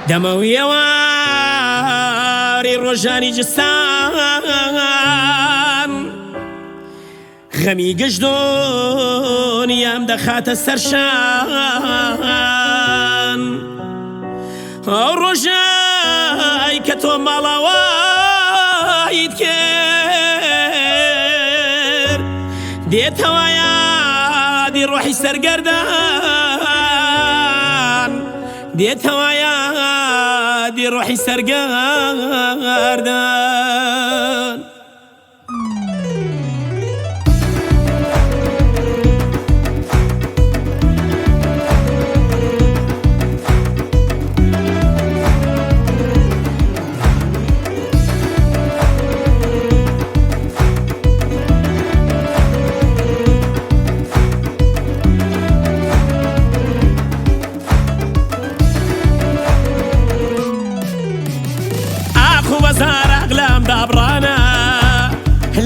دەمەویێواری ڕۆژانی جستان غەمی گەشتۆنیام دەخاتە سەرشان ئەو ڕۆژای کە تۆ ماڵاوایت کرد دێتەوە یادی ڕۆحی سەرگەردان دێتەوە یادی ڕۆحی سەرگەردان وەزار ئەقلام دابڕانە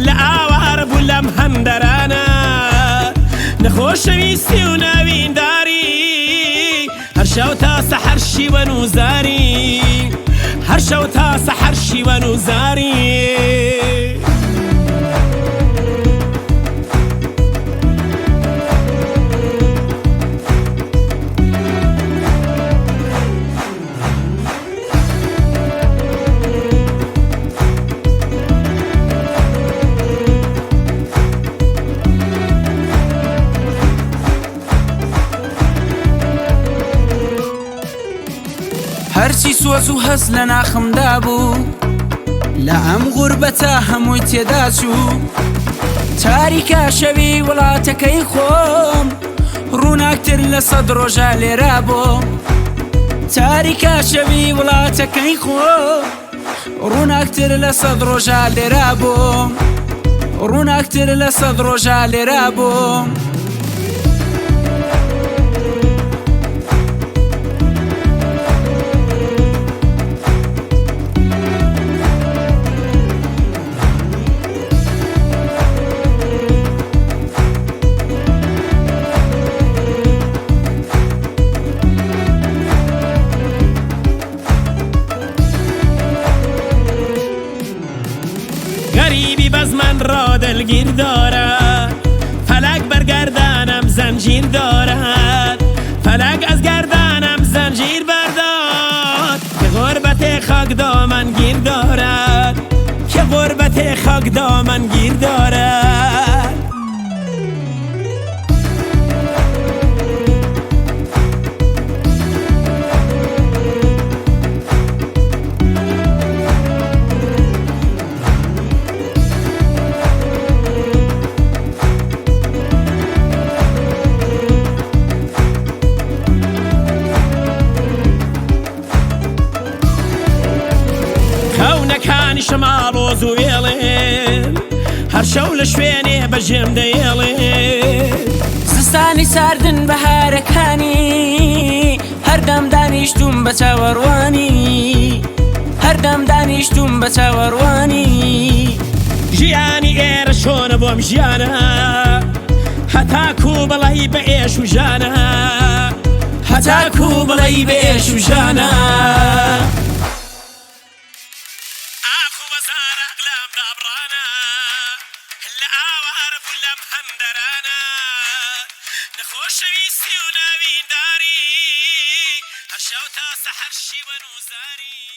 لە ئاوار بوو لەم هەندەرانە نەخۆشەویستی و ناوینداری هەر شەو تا سەحەر شیوەن و زاری هەر شەو تا سەحەر شیوەن و زاری هەرچی سۆز و هەست لە ناخمدا بوو لە ئەم غوربەتە هەمووی تێدا چوو تاریکە شەوی وڵاتەکەی خۆم ڕووناکتر لە سەد ڕۆژە لێرە بۆم تاریکە شەوی وڵاتەکەی خۆم ڕووناکتر لە سەد ڕۆژە لێرە بۆم ڕووناکتر لە سەد ڕۆژە لێرە بۆم غەریبی بەزمەن ڕادەلگیر دارد فەلەک بەرگەردانم زەنجیر دارد فەلەک ئەز گەردانم زەنجیر بەرداد کە غوربەتێ خاک دامەنگیر دارد کە غوربەتێ خاک دامەنگیر دارد خەونەکانی شەماڵۆز و وێڵێن هەر شەو لە شوێنێ بەژێم دەیێڵێن زستانی ساردن بەهارەکانی هەردەم دانیشتوم بە چاوەڕوانی هەردەم دانیشتوم بە چاوەڕوانی ژیانی ئێرە چۆنە بۆم ژیانە هەتاکوو بەڵی بە ئێش و ژانە هەتاکوو بڵی بە ئێش و ژانە نەخۆشەویستی و ناوینداری هەر شەو تا سەحەر شیوەن و زاری